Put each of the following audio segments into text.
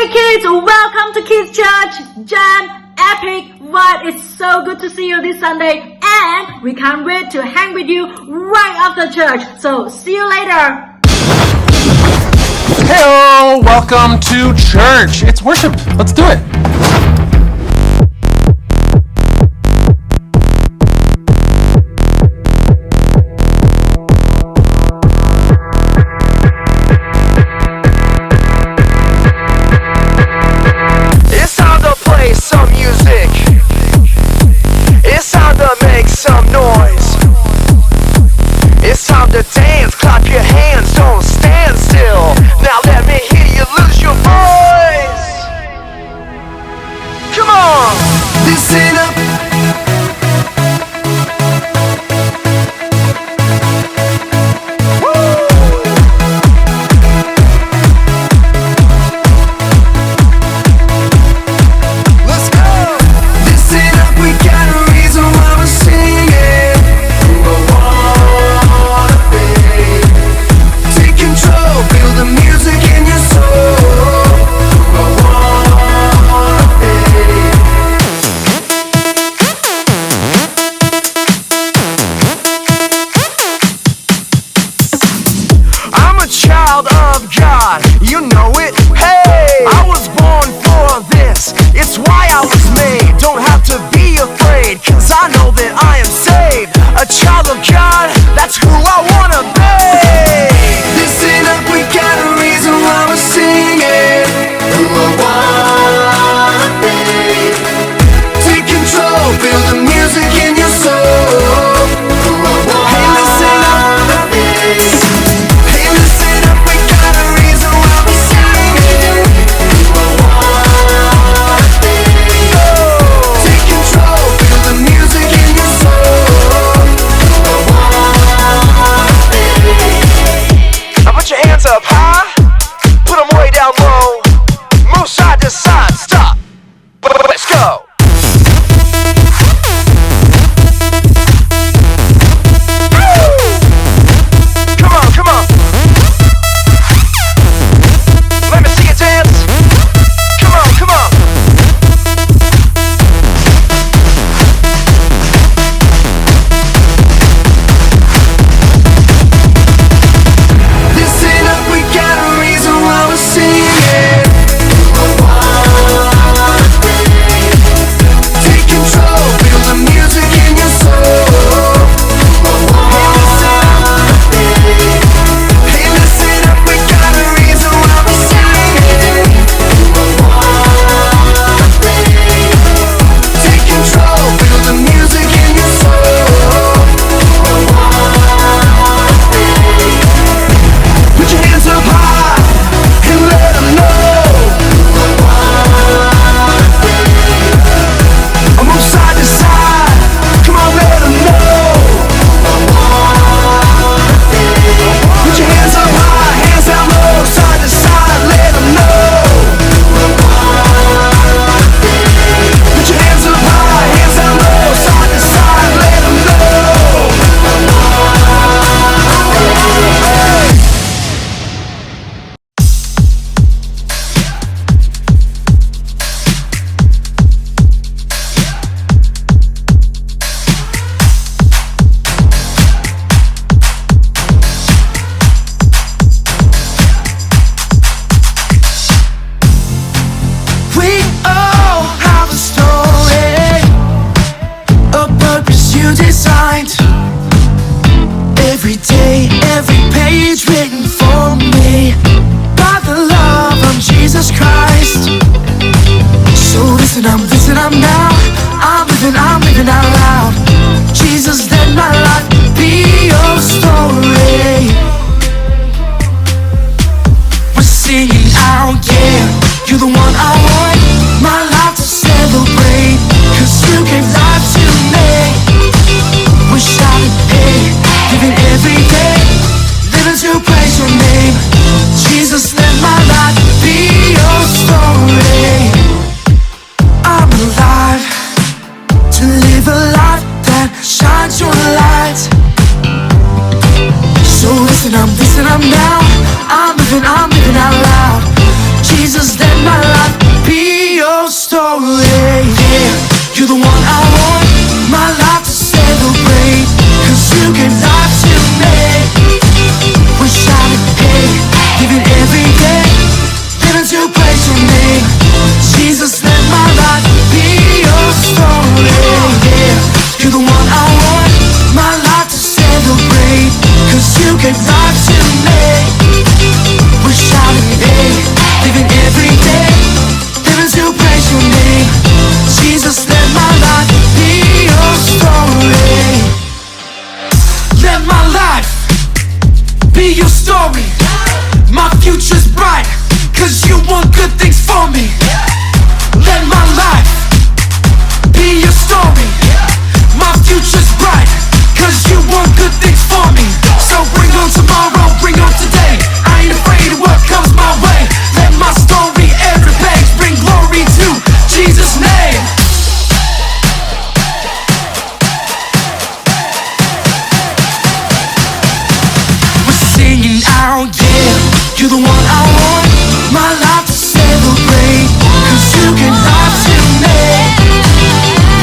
Hey kids, welcome to Kids Church Jam Epic Vibe. It's so good to see you this Sunday, and we can't wait to hang with you right after church. So see you later. Hello, welcome to church. It's worship. Let's do it. It's time to play some music. It's time to make some noise. It's time to dance, clap your hands, don't stand still. Now let me hear you lose your voice. Come on, listen up. Let's go. Listen up, we got a reason why we're singing. Who I wanna be. Take control, feel the music in your soul. Who I wanna be. I'm a child of God, you know it. Hey, I was born for this. It's why I was made. Don't have to be afraid, cause I know that I am saved. A child of God, that's who I wanna be. Listen up, we got a reason why we're singing. Who I wanna be. Take control, feel the music in your soul. Who I wanna be. Hey, listen up, we got a reason why we're singing. Who I wanna be. Take control, feel the music in your soul. Who I wanna be. Now put your hands up high, put them way down low. Move side to side, stop. Let's go. Come on, come on. Let me see you dance. Come on, come on. Listen up, we got a reason why we're singing. Who I wanna be. Take control, feel the music in your soul. Who I wanna be. Hey, listen up, we got a reason why we're singing. Who I wanna be. Take control, feel the music in your soul. Who I wanna be. Put your hands up high and let them know. Who I wanna be. Move side to side, come on, let them know. Who I wanna be. Put your hands up high, hands down low, side to side, let them know. Who I wanna be. Put your hands up high, hands down low, side to side, let them know. Who I wanna be. We all have a story, a purpose you designed. Every day, every page written for me by the love of Jesus Christ. So listen up now. I'm living out loud. Jesus, let my life be your story. We're singing out, yeah. You're the one I want, my life to celebrate. Cause you gave life to me. We're shouting, hey, living every day, living to praise your name. Jesus, let my life be your story. I'm alive to live a life that shines your light. So listen up now. I'm living out loud. Jesus, let my life You're the one I want my life to celebrate. 'Cause you can lie to me.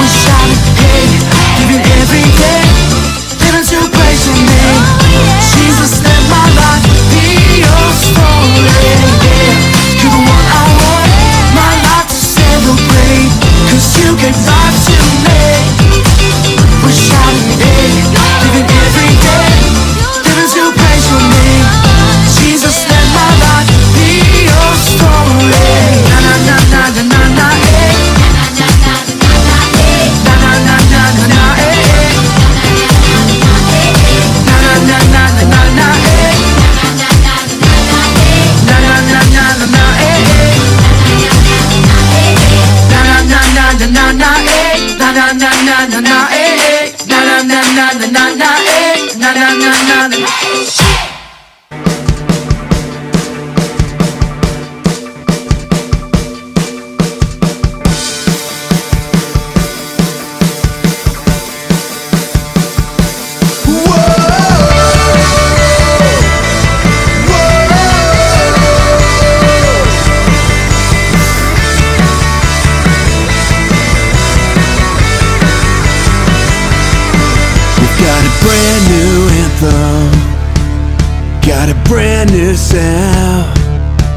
Wish I could pay, giving every day, living to praise your name. Jesus, let my life be your story. You're the one I want my life to celebrate. 'Cause you can lie to me. Wish I could pay, living every day, living to praise your name. Jesus, let my life be your story. Na na na na na na na eh. Na na na na na na eh. Na na na na na na na eh. Na na na na na na eh. Na na na na na na na eh. Na na na na na na eh. Na na na na na na na eh. Na na na na na. Got a brand new anthem, got a brand new sound.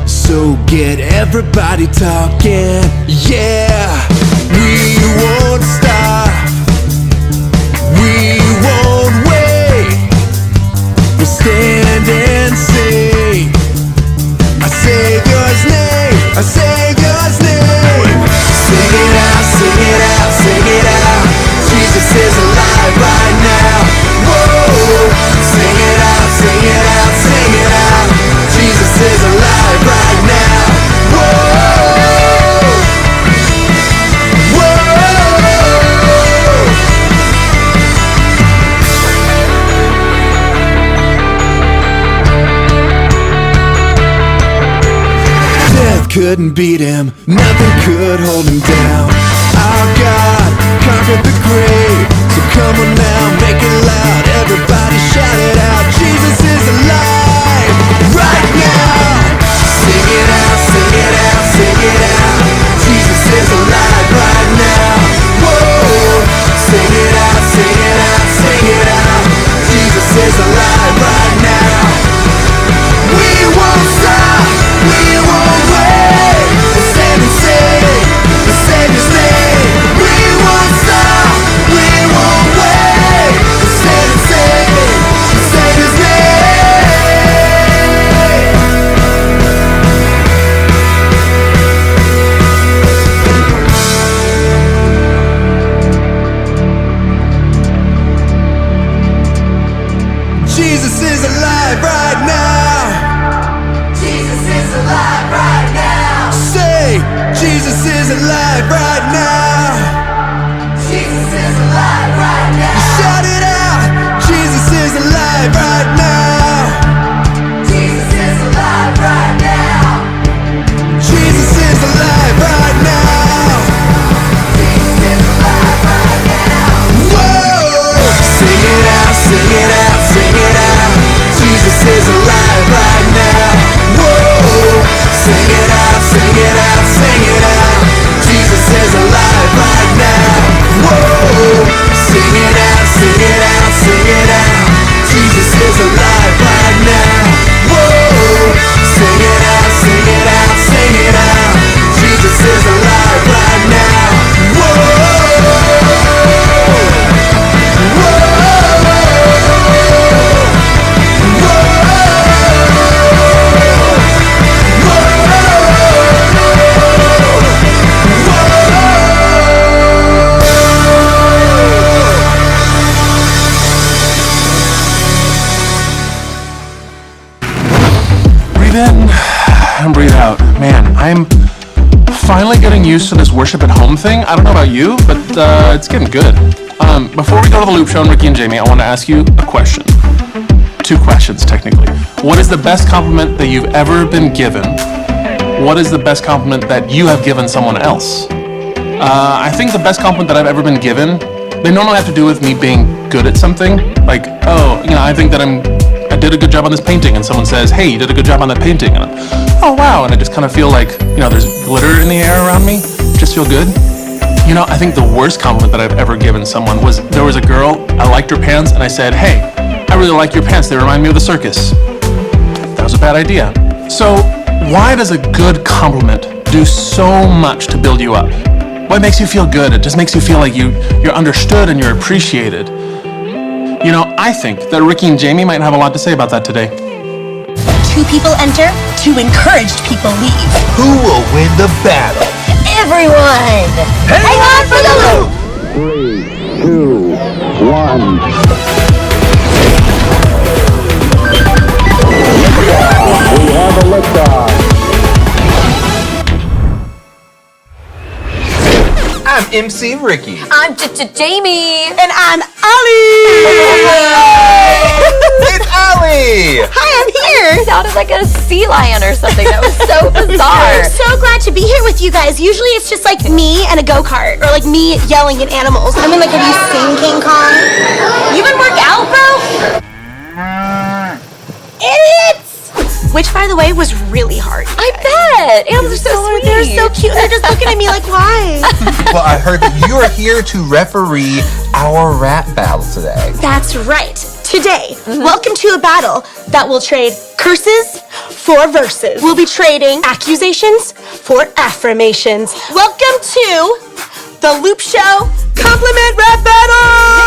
So get everybody talking, yeah. We won't stop, we won't wait. We'll stand and sing our Savior's name, our Savior's name. Sing it out, sing it out, sing it out. Jesus is alive right now. Whoa, sing it out, sing it out, sing it out. Jesus is alive right now. Whoa, whoa. Death couldn't beat him, nothing could hold him down. Our God conquered the grave. So come on now, make it loud. Everybody shout it out. Jesus is alive right now. Sing it out, sing it out, sing it out. Jesus is alive right now. Whoa, sing it out, sing it out, sing it out. Jesus is alive right now. We won't stop, we won't wait. We'll stand and sing the Savior's name. We won't stop, we won't wait. We'll stand and sing the Savior's name. Jesus is alive right now. Jesus is alive right now. Say, Jesus is alive right now. Jesus is alive right now. Shout it out. Jesus is alive right now. Jesus is alive right now. Jesus is alive right now. Jesus is alive right now. Whoa! Sing it out, sing it out, sing it out. Jesus is alive right now. Whoa! Sing it out, sing it out, sing it out. Jesus is alive right now. Whoa! Sing it out, sing it out, sing it out. Jesus is alive right now. Whoa! Sing it out, sing it out, sing it out. Jesus is alive right now. Breathe in and breathe out. Man, I'm finally getting used to this worship at home thing. I don't know about you, but it's getting good. Before we go to the Loop Show and Ricky and Jamie, I want to ask you a question. Two questions, technically. What is the best compliment that you've ever been given? What is the best compliment that you have given someone else? I think the best compliment that I've ever been given, they normally have to do with me being good at something. Like, oh, I think that I'm a did a good job on this painting, and someone says, hey, you did a good job on that painting, and I'm, oh wow, and I just kind of feel like, there's glitter in the air around me, just feel good. I think the worst compliment that I've ever given someone was, there was a girl, I liked her pants, and I said, hey, I really like your pants, they remind me of the circus. That was a bad idea. So, why does a good compliment do so much to build you up? What makes you feel good? It just makes you feel like you're understood and you're appreciated. I think that Ricky and Jamie might have a lot to say about that today. 2 people enter, 2 encouraged people leave. Who will win the battle? Everyone! Hang on for the loop! 3, 2, 1. We have a liftoff. I'm MC Ricky. I'm Jamie. And I'm Ali! It's Ali! Hi, I'm here! Sounded like a sea lion or something. That was so bizarre. I'm so glad to be here with you guys. Usually it's just like me and a go-kart, or like me yelling at animals. I mean, like, have you seen King Kong? You even work out, bro? Idiots! Which, by the way, was really hard. I bet. Animals are so sweet. They're so cute. They're just looking at me like, why? Well, I heard that you are here to referee our rap battle today. That's right. Today, welcome to a battle that will trade curses for verses. We'll be trading accusations for affirmations. Welcome to the Loop Show Compliment Rap Battle!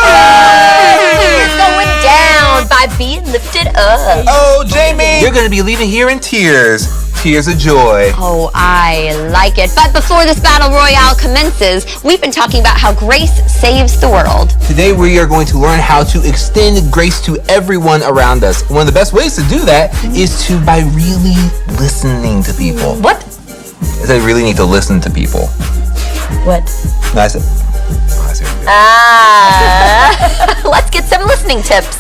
It's going down by being lifted up. Oh, Jamie! You're gonna be leaving here in tears. Tears of joy. Oh, I like it. But before this battle royale commences, we've been talking about how grace saves the world. Today we are going to learn how to extend grace to everyone around us. One of the best ways to do that is by really listening to people. What? Is I really need to listen to people. What? No, I said. Let's get some listening tips.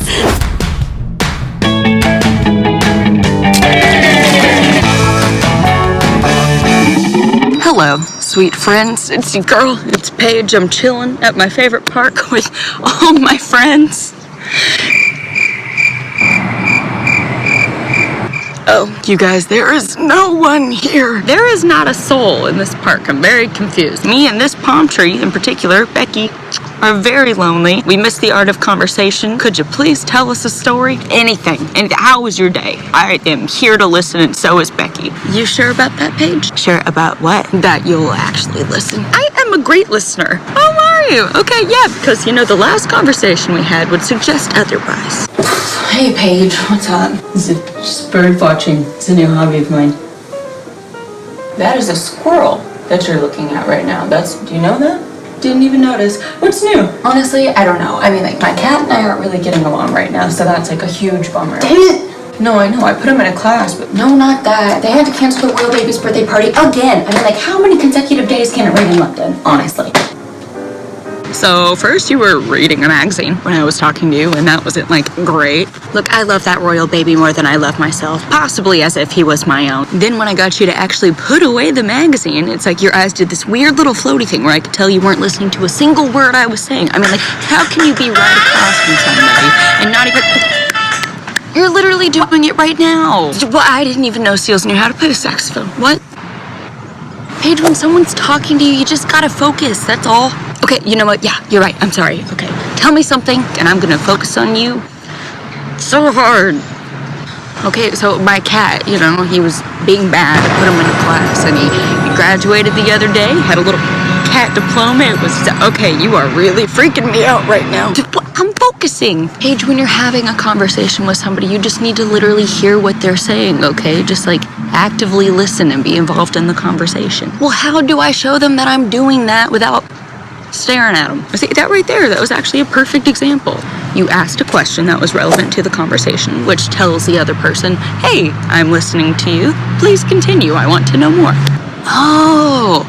Hello, sweet friends. It's your girl. It's Paige. I'm chilling at my favorite park with all my friends. Oh, you guys, there is no one here. There is not a soul in this park. I'm very confused. Me and this palm tree in particular, Becky, are very lonely. We miss the art of conversation. Could you please tell us a story? Anything. And how was your day? I am here to listen, and so is Becky. You sure about that, Paige? Sure about what? That you'll actually listen. I am a great listener. Oh, are you? Okay, yeah, because, the last conversation we had would suggest otherwise. Hey, Paige, what's up? Is it just bird watching? It's a new hobby of mine. That is a squirrel that you're looking at right now. Do you know that? Didn't even notice. What's new? Honestly, I don't know. I mean, my cat and I aren't really getting along right now, so that's a huge bummer. Dang it! No, I know. I put him in a class, but... No, not that. They had to cancel the royal baby's birthday party again. I mean, how many consecutive days can it rain in London? Honestly. So first you were reading a magazine when I was talking to you, and that wasn't great. Look, I love that royal baby more than I love myself, possibly as if he was my own. Then when I got you to actually put away the magazine, it's like your eyes did this weird little floaty thing where I could tell you weren't listening to a single word I was saying. I mean, how can you be right across from somebody and not even... You're literally doing it right now. Well, I didn't even know seals knew how to play the saxophone. What? Paige, when someone's talking to you, you just gotta focus, that's all. Okay, you know what? Yeah, you're right. I'm sorry. Okay. Tell me something, and I'm gonna focus on you so hard. Okay, so my cat, he was being bad. I put him in a class, and he graduated the other day, had a little cat diploma. It was, okay, you are really freaking me out right now. I'm focusing. Paige, when you're having a conversation with somebody, you just need to literally hear what they're saying, okay? Just actively listen and be involved in the conversation. Well, how do I show them that I'm doing that without staring at them? See, that right there, that was actually a perfect example. You asked a question that was relevant to the conversation, which tells the other person, hey, I'm listening to you. Please continue. I want to know more. Oh,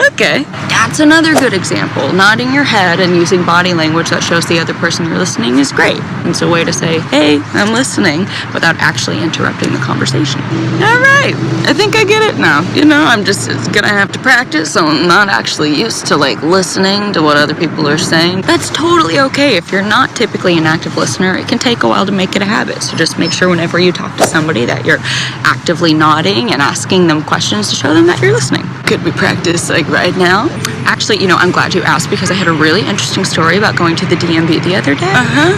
Okay, that's another good example. Nodding your head and using body language that shows the other person you're listening is great. It's a way to say, hey, I'm listening, without actually interrupting the conversation. All right, I think I get it now. You know, I'm just gonna have to practice, so I'm not actually used to like listening to what other people are saying. That's totally okay. If you're not typically an active listener, it can take a while to make it a habit. So just make sure whenever you talk to somebody that you're actively nodding and asking them questions to show them that you're listening. Could we practice like right now? Actually, you know, I'm glad you asked because I had a really interesting story about going to the DMV the other day.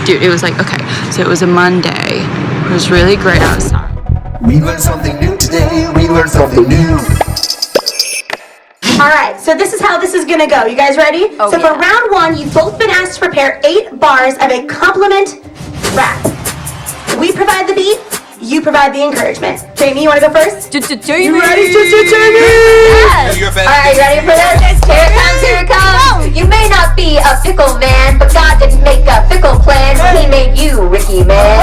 Dude, it was like, okay, so it was a Monday. It was really great outside. We learned something new today. We learned something new. All right, so this is how this is gonna go. You guys ready? Oh, so yeah. for round 1, you've both been asked to prepare 8 bars of a compliment rap. We provide the beat, you provide the encouragement. Jamie, you wanna go first? Jamie! You ready? Jamie? Yes! You're better. Alright, ready for this? Here it comes, here it comes! You may not be a fickle man, but God didn't make a fickle plan. He made you, Ricky Man.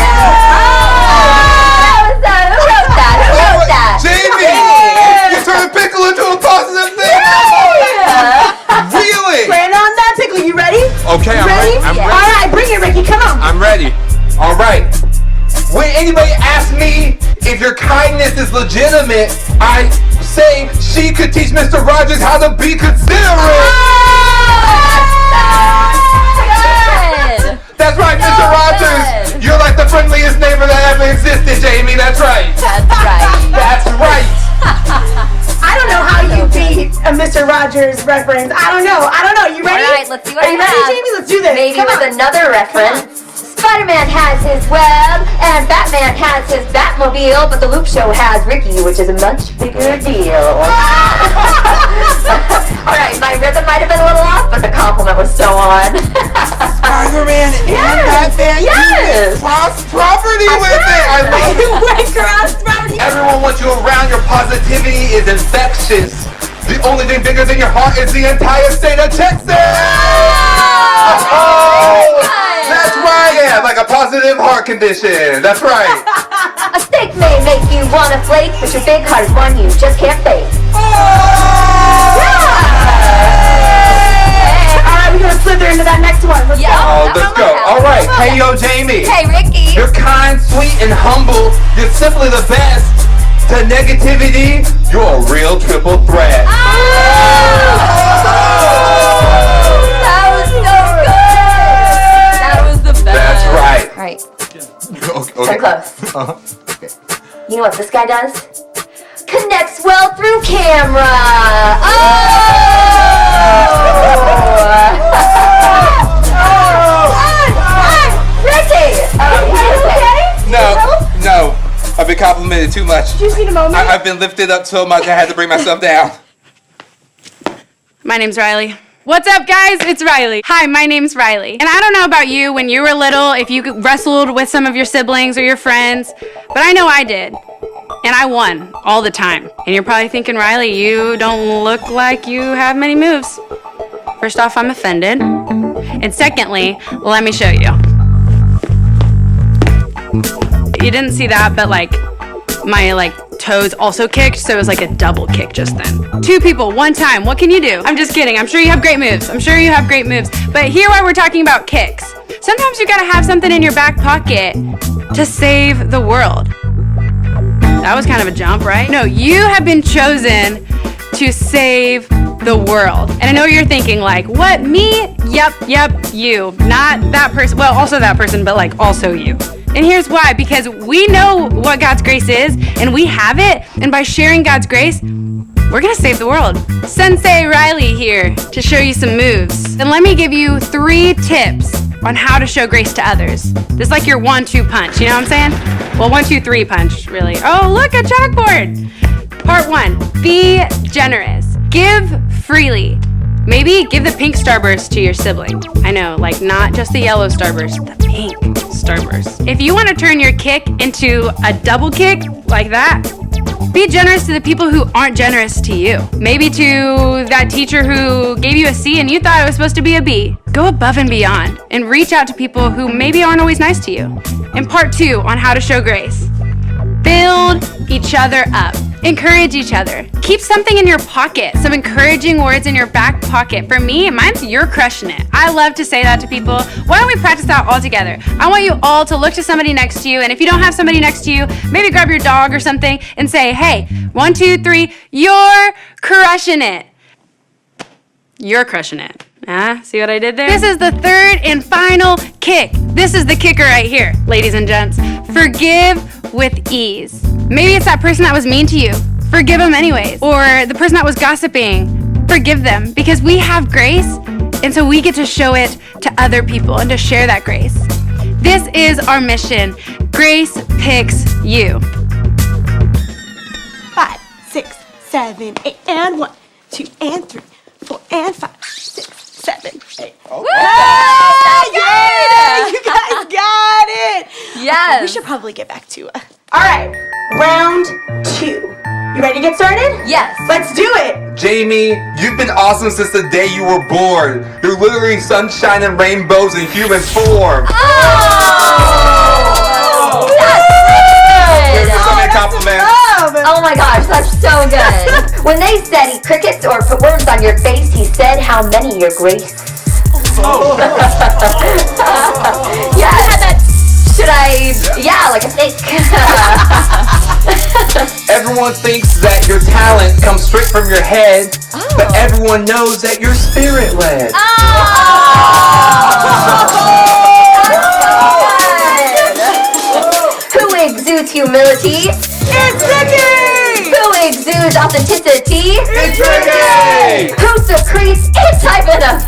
Who wrote that? Jamie! You turned pickle into a positive thing! Really? Plan on that, Pickle. You ready? Okay, I'm Ready? ready. I'm ready. All right, bring it, Ricky. Come on. I'm ready. All right. When anybody asks me if your kindness is legitimate, I say she could teach Mr. Rogers how to be considerate. That's right, Mr. Rogers. You're like the friendliest neighbor that ever existed, Jamie. That's right. That's right. That's right. I don't know how you beat a Mr. Rogers reference. I don't know. You ready? Alright, let's see what Are I you ready, have. Jamie? Let's do this. Maybe Come with on. another reference. Spider-Man has his web, and Batman has his Batmobile, but the Loop Show has Ricky, which is a much bigger deal. Alright, my rhythm might have been a little off, but the compliment was so on. Spider-Man and Batman. Yes! Cross property with it. I love it. Everyone wants you around. Your positivity is infectious. The only thing bigger than your heart is the entire state of Texas. Oh, that's right. Yeah, like a positive heart condition. That's right. A steak may make you wanna flake, but your big heart is one you just can't fake. Alright, we're gonna slither into that next one. Let's go. Oh, let's go. All right. Hey, yo, Jamie. Hey, Ricky. You're kind, sweet, and humble. You're simply the best. To negativity, you're a real triple threat. That was so good. That was the best. That's right. Right. Okay. So close. Okay. You know what this guy does? Connects well through camera. Ricky! No. I've been complimented too much. Did you just need a moment? I've been lifted up so much I had to bring myself down. My name's Riley. What's up, guys? It's Riley. Hi, my name's Riley. And I don't know about you when you were little, if you wrestled with some of your siblings or your friends, but I know I did. And I won all the time. And you're probably thinking, Riley, you don't look like you have many moves. First off, I'm offended. And secondly, let me show you. You didn't see that, but like my toes also kicked, so it was like a double kick just then. 2 people, 1 time. What can you do? I'm just kidding. I'm sure you have great moves. But here why we're talking about kicks. Sometimes you gotta have something in your back pocket to save the world. That was kind of a jump, right? No, you have been chosen to save the world. And I know you're thinking like, what, me? Yep, you. Not that person. Well, also that person, but like also you. And here's why, because we know what God's grace is, and we have it, and by sharing God's grace, we're gonna save the world. Sensei Riley here to show you some moves. And let me give you 3 tips on how to show grace to others. This is like your 1-2 punch, you know what I'm saying? Well, 1-2-3 punch, really. Oh, look, a chalkboard. Part 1, be generous. Give freely. Maybe give the pink Starburst to your sibling. I know, like not just the yellow Starburst, the pink Starburst. If you want to turn your kick into a double kick like that, be generous to the people who aren't generous to you. Maybe to that teacher who gave you a C and you thought it was supposed to be a B. Go above and beyond and reach out to people who maybe aren't always nice to you. And part 2 on how to show grace. Build each other up. Encourage each other. Keep something in your pocket, some encouraging words in your back pocket. For me, mine's "you're crushing it." I love to say that to people. Why don't we practice that all together? I want you all to look to somebody next to you, and if you don't have somebody next to you, maybe grab your dog or something and say, "Hey, 1, 2, 3, you're crushing it." You're crushing it. See what I did there? This is the third and final kick. This is the kicker right here, ladies and gents. Forgive with ease. Maybe it's that person that was mean to you. Forgive them anyways. Or the person that was gossiping. Forgive them, because we have grace, and so we get to show it to other people and to share that grace. This is our mission. Grace picks you. 5, 6, 7, 8, and 1, 2, and 3, 4, and 5, 6, 7, 8. Oh, yeah! You guys got it! Yes. We should probably get back to All right, round 2. You ready to get started? Yes. Let's do it! Jamie, you've been awesome since the day you were born. You're literally sunshine and rainbows in human form. Oh! That's There's good! so many compliments. Oh my gosh, that's so good. When they said eat crickets or put worms on your face, he said, "How many, your grace?" Oh. Yes. Should I? Yeah, like a snake. Everyone thinks that your talent comes straight from your head, but everyone knows that you're spirit-led. Who exudes humility? It's Ricky! Who exudes authenticity? It's Ricky! Who secretes A-type in a...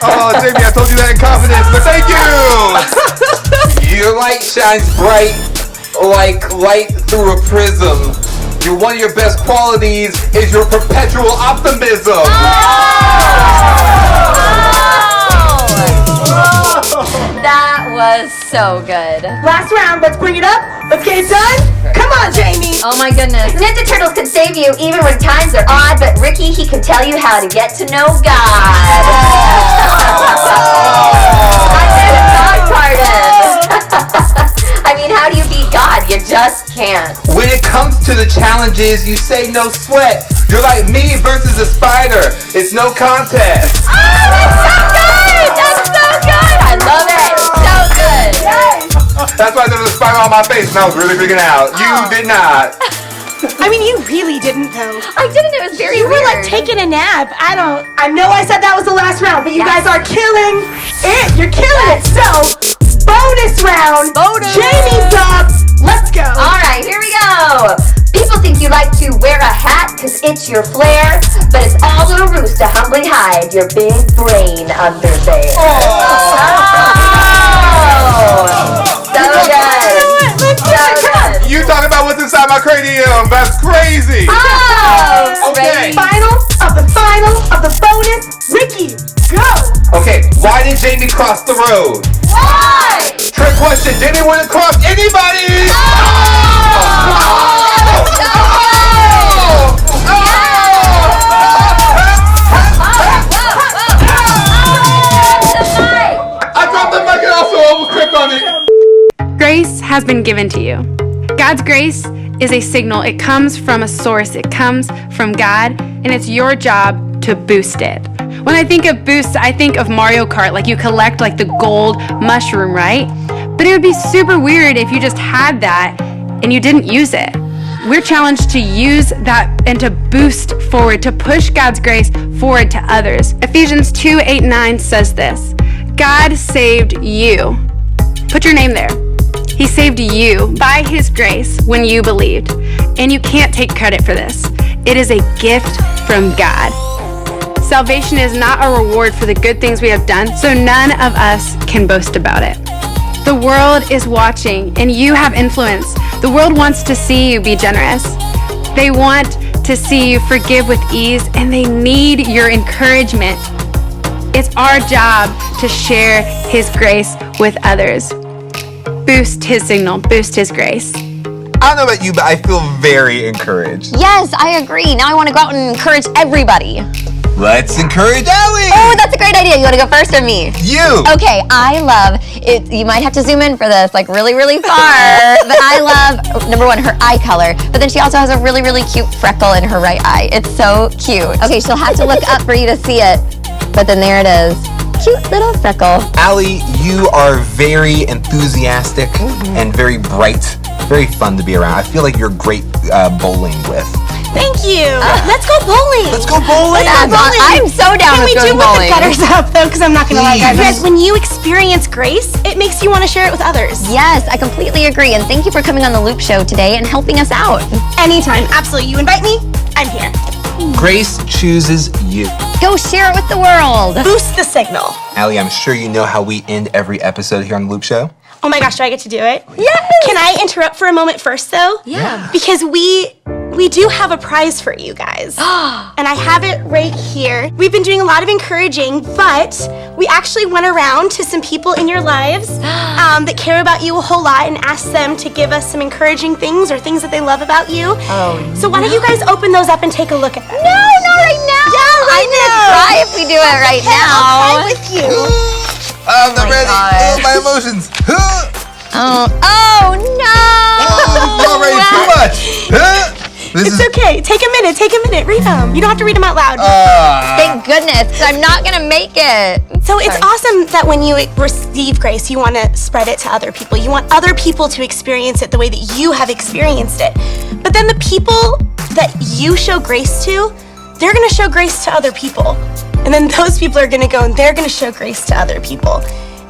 Oh, Jamie, I told you that in confidence, but thank you! Your light shines bright like light through a prism. One of your best qualities is your perpetual optimism. That was so good. Last round, let's bring it up. Let's get it done. Come on, Jamie. Oh my goodness. Ninja Turtles can save you even when times are odd, but Ricky, he can tell you how to get to know God. I said it's not pardon. I mean, how do you beat God? You just can't. When it comes to the challenges, you say no sweat. You're like me versus a spider. It's no contest. Oh, that's so good! That's so good! I love it. So good. That's why there was a spider on my face and I was really freaking out. You did not. I mean, you really didn't, though. I didn't. It was very You were weird. like taking a nap. I know I said that was the last round, but you guys are killing it. You're killing it. So, bonus round. Jamie's up. Let's go. All right, here we go. People think you like to wear a hat because it's your flair, but it's all a ruse to humbly hide your big brain under there. So good. You talking about what's inside my cranium? That's crazy. Okay. Final of the bonus. Ricky, go. Okay, why did Jamie cross the road? Why? Trick question, Jamie wouldn't cross anybody! I dropped the mic and also overclicked on it. Grace has been given to you. God's grace is a signal. It comes from a source. It comes from God, and it's your job to boost it. When I think of boosts, I think of Mario Kart, like you collect like the gold mushroom, right? But it would be super weird if you just had that and you didn't use it. We're challenged to use that and to boost forward, to push God's grace forward to others. Ephesians 2:8-9 says this: God saved you. Put your name there. He saved you by His grace when you believed. And you can't take credit for this. It is a gift from God. Salvation is not a reward for the good things we have done, so none of us can boast about it. The world is watching, and you have influence. The world wants to see you be generous. They want to see you forgive with ease, and they need your encouragement. It's our job to share His grace with others. Boost His signal, boost His grace. I don't know about you, but I feel very encouraged. Yes, I agree. Now I want to go out and encourage everybody. let's encourage Allie. Oh, that's a great idea. You want to go first or me? You. Okay, I love it. You might have to zoom in for this, like really, really far. But I love, number one, her eye color. But then she also has a really, really cute freckle in her right eye. It's so cute. Okay, she'll have to look up for you to see it. But then there it is. Cute little freckle. Allie, you are very enthusiastic and very bright. Very fun to be around. I feel like you're great bowling with. Thank you. Let's go bowling. Let's go bowling. I'm so down Can with we going do with bowling. the gutters up though? Because I'm not gonna lie, Please. guys. When you experience grace, it makes you want to share it with others. Yes, I completely agree. And thank you for coming on the Loop Show today and helping us out. Anytime, absolutely. You invite me, I'm here. Grace chooses you. Go share it with the world. Boost the signal. Allie, I'm sure you know how we end every episode here on the Loop Show. Oh my gosh, do I get to do it? Yes. Can I interrupt for a moment first though? Yeah. Because we do have a prize for you guys. And I have it right here. We've been doing a lot of encouraging, but we actually went around to some people in your lives that care about you a whole lot and asked them to give us some encouraging things or things that they love about you. So why don't you guys open those up and take a look at them? No, not right now. Yeah, I'm gonna cry if we do it right Okay, I'll now. cry with you. I'm not my ready. God. Oh, my emotions. Oh no! You're ready too much. It's okay. Take a minute. Read them. You don't have to read them out loud. Thank goodness, 'cause I'm not gonna make it. So it's awesome that when you receive grace, you want to spread it to other people. You want other people to experience it the way that you have experienced it. But then the people that you show grace to, they're going to show grace to other people. And then those people are going to go and they're going to show grace to other people.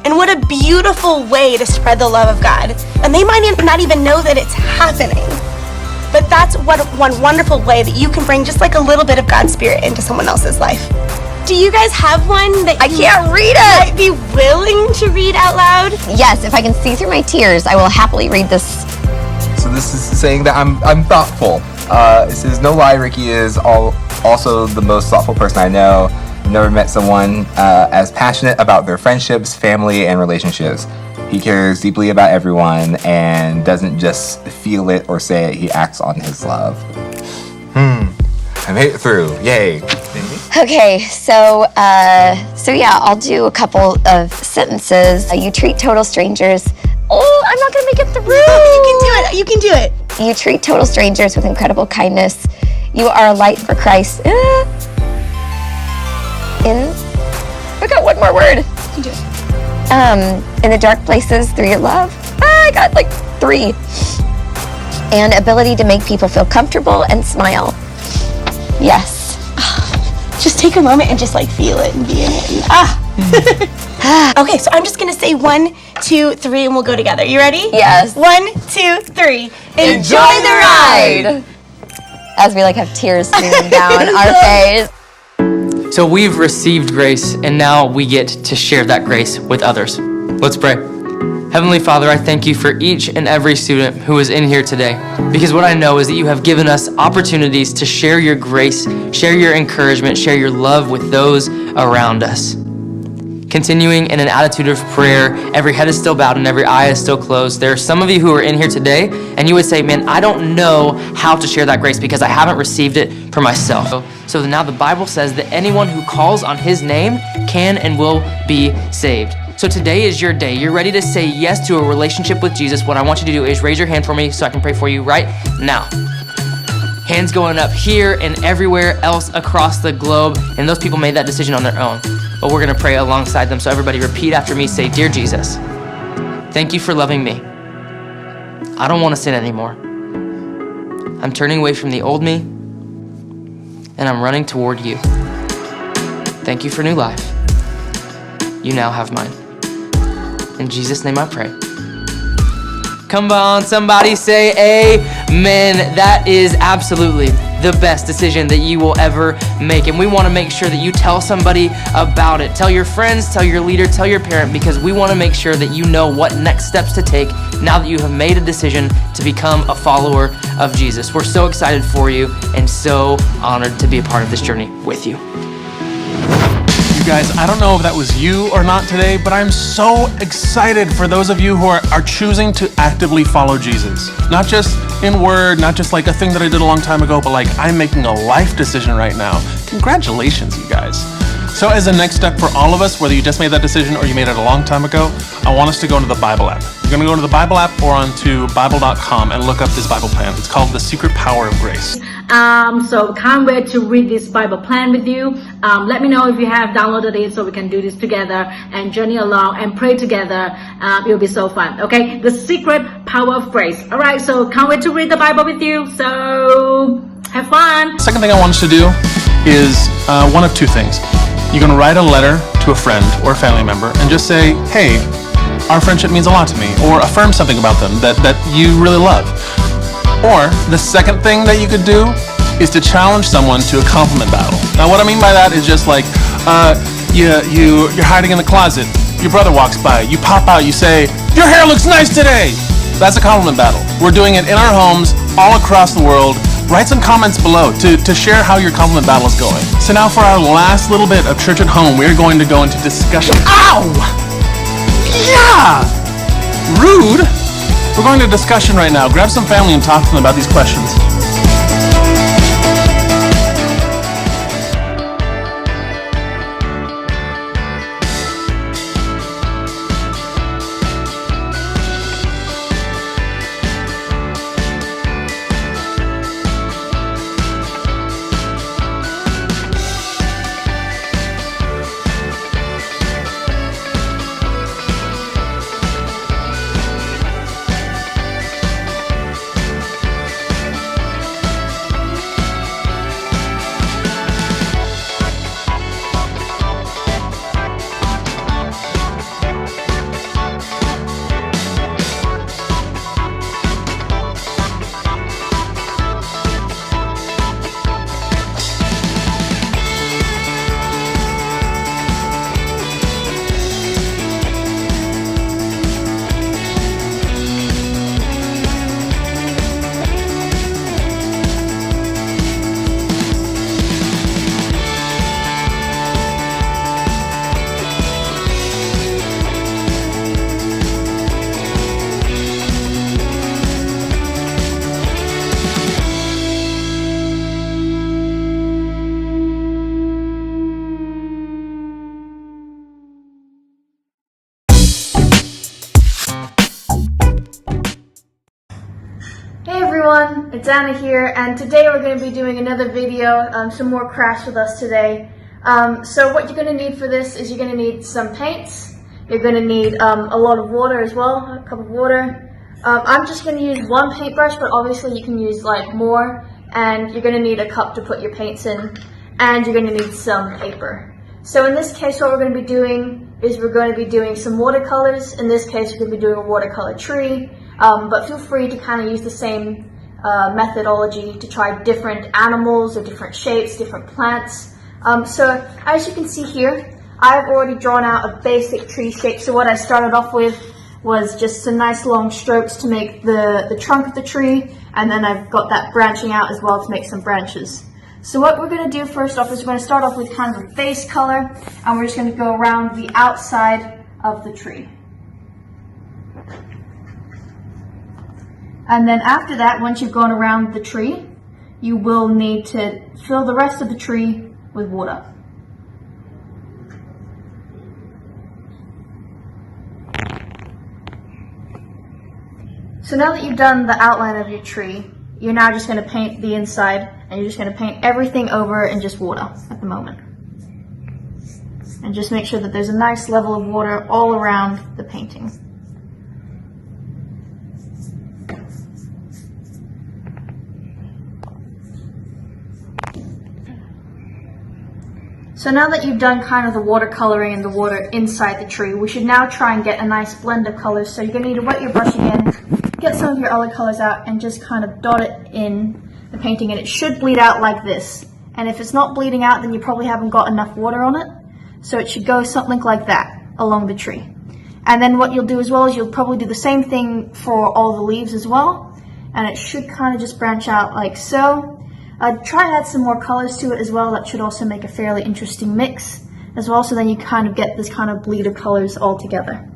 And what a beautiful way to spread the love of God. And they might not even know that it's happening. But that's one wonderful way that you can bring just like a little bit of God's Spirit into someone else's life. Do you guys have one that I can't read it. might be willing to read out loud? Yes, if I can see through my tears, I will happily read this. So this is saying that I'm thoughtful. It says, no lie, Ricky is also the most thoughtful person I know. Never met someone as passionate about their friendships, family, and relationships. He cares deeply about everyone and doesn't just feel it or say it. He acts on his love. I made it through. Yay. Okay, so yeah, I'll do a couple of sentences. You treat total strangers. Oh, I'm not gonna make it through. You can do it. You treat total strangers with incredible kindness. You are a light for Christ. I got one more word. You can do it. In the dark places through your love. I got like 3. And ability to make people feel comfortable and smile. Yes. Just take a moment and just like feel it and be in it. Okay, so I'm just gonna say 1, 2, 3, and we'll go together. You ready? Yes. 1, 2, 3. Enjoy the ride! As we like have tears streaming down our face. So we've received grace, and now we get to share that grace with others. Let's pray. Heavenly Father, I thank you for each and every student who is in here today, because what I know is that you have given us opportunities to share your grace, share your encouragement, share your love with those around us. Continuing in an attitude of prayer, every head is still bowed and every eye is still closed. There are some of you who are in here today, and you would say, man, I don't know how to share that grace because I haven't received it for myself. So now the Bible says that anyone who calls on his name can and will be saved. So today is your day. You're ready to say yes to a relationship with Jesus. What I want you to do is raise your hand for me so I can pray for you right now. Hands going up here and everywhere else across the globe. And those people made that decision on their own. But we're gonna pray alongside them. So everybody repeat after me. Say, Dear Jesus, thank you for loving me. I don't wanna sin anymore. I'm turning away from the old me and I'm running toward you. Thank you for new life. You now have mine. In Jesus' name I pray. Come on, somebody say amen. That is absolutely the best decision that you will ever make. And we want to make sure that you tell somebody about it. Tell your friends, tell your leader, tell your parent, because we want to make sure that you know what next steps to take now that you have made a decision to become a follower of Jesus. We're so excited for you and so honored to be a part of this journey with you. You guys, I don't know if that was you or not today, but I'm so excited for those of you who are choosing to actively follow Jesus. Not just in word, not just like a thing that I did a long time ago, but like I'm making a life decision right now. Congratulations, you guys. So as a next step for all of us, whether you just made that decision or you made it a long time ago, I want us to go into the Bible app. You're going to go to the Bible app or onto Bible.com and look up this Bible plan. It's called The Secret Power of Grace. So can't wait to read this Bible plan with you. Let me know if you have downloaded it so we can do this together and journey along and pray together. It'll be so fun. Okay, The Secret Power of Grace. All right, so can't wait to read the Bible with you. So have fun. Second thing I want us to do is one of two things. You're going to write a letter to a friend or a family member and just say, hey, our friendship means a lot to me, or affirm something about them that you really love. Or the second thing that you could do is to challenge someone to a compliment battle. Now what I mean by that is just like, you're hiding in the closet, your brother walks by, you pop out, you say, your hair looks nice today! That's a compliment battle. We're doing it in our homes, all across the world. Write some comments below to share how your compliment battle is going. So now for our last little bit of church at home, we're going to go into discussion. Ow! Yeah! Rude! We're going to discussion right now. Grab some family and talk to them about these questions. Hey everyone, it's Anna here, and today we're going to be doing another video, some more crafts with us today. So what you're going to need for this is you're going to need some paints, you're going to need a lot of water as well, a cup of water. I'm just going to use one paintbrush, but obviously you can use like more, and you're going to need a cup to put your paints in, and you're going to need some paper. So in this case what we're going to be doing is we're going to be doing some watercolors. In this case we're going to be doing a watercolor tree. But feel free to kind of use the same methodology to try different animals or different shapes, different plants. So as you can see here, I've already drawn out a basic tree shape. So what I started off with was just some nice long strokes to make the trunk of the tree, and then I've got that branching out as well to make some branches. So what we're going to do first off is we're going to start off with kind of a base color, and we're just going to go around the outside of the tree. And then after that, once you've gone around the tree, you will need to fill the rest of the tree with water. So now that you've done the outline of your tree, you're now just going to paint the inside, and you're just going to paint everything over in just water at the moment. And just make sure that there's a nice level of water all around the painting. So now that you've done kind of the watercoloring and the water inside the tree, we should now try and get a nice blend of colors. So you're going to need to wet your brush again, get some of your other colors out, and just kind of dot it in the painting. And it should bleed out like this. And if it's not bleeding out, then you probably haven't got enough water on it. So it should go something like that along the tree. And then what you'll do as well is you'll probably do the same thing for all the leaves as well. And it should kind of just branch out like so. Try and add some more colors to it as well. That should also make a fairly interesting mix. as well, so then you kind of get this kind of bleed of colors all together.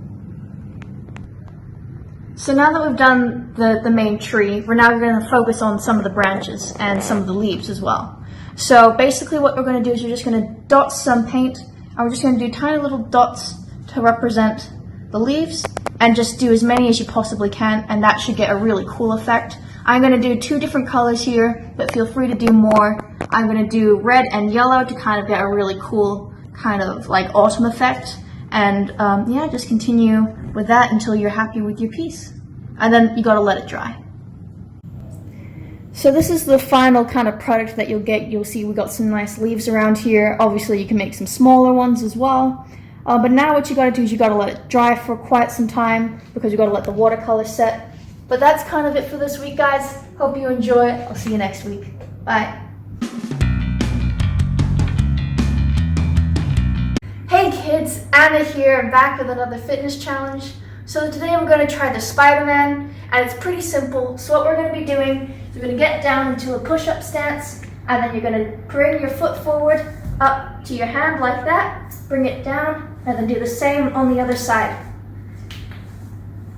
So now that we've done the main tree, we're now going to focus on some of the branches and some of the leaves as well. So basically what we're going to do is we're just going to dot some paint, and we're just going to do tiny little dots to represent the leaves, and just do as many as you possibly can, and that should get a really cool effect. I'm going to do 2 different colors here, but feel free to do more. I'm going to do red and yellow to kind of get a really cool kind of like autumn effect. And yeah, just continue with that until you're happy with your piece. And then you got to let it dry. So this is the final kind of product that you'll get. You'll see we got some nice leaves around here. Obviously you can make some smaller ones as well. But now what you got to do is you got to let it dry for quite some time, because you got to let the watercolor set. But that's kind of it for this week, guys. Hope you enjoy it. I'll see you next week. Bye. Hey kids, Anna here. I'm back with another fitness challenge. So today we're going to try the Spider-Man, and it's pretty simple. So what we're going to be doing is we're going to get down into a push-up stance, and then you're going to bring your foot forward up to your hand like that, bring it down, and then do the same on the other side.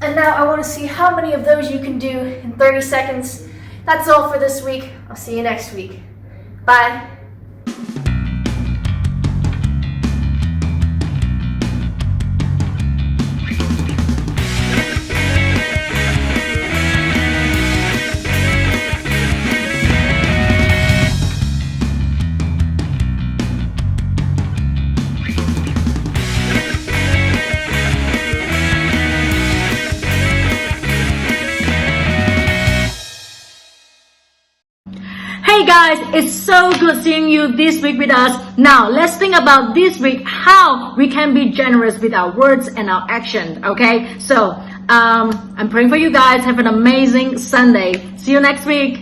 And now I want to see how many of those you can do in 30 seconds. That's all for this week. I'll see you next week. Bye. Hey guys, it's so good seeing you this week with us. Now let's think about this week how we can be generous with our words and our action. Okay, so I'm praying for you guys. Have an amazing Sunday. See you next week.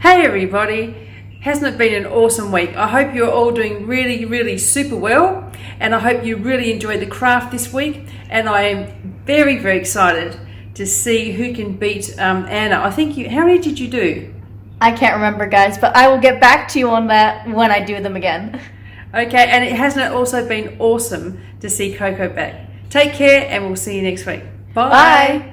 Hey everybody, hasn't it been an awesome week? I hope you're all doing really super well, and I hope you really enjoyed the craft this week, and I am very excited to see who can beat Anna. I think how many did you do? I can't remember, guys, but I will get back to you on that when I do them again. Okay, and hasn't it also been awesome to see Coco back? Take care, and we'll see you next week. Bye. Bye.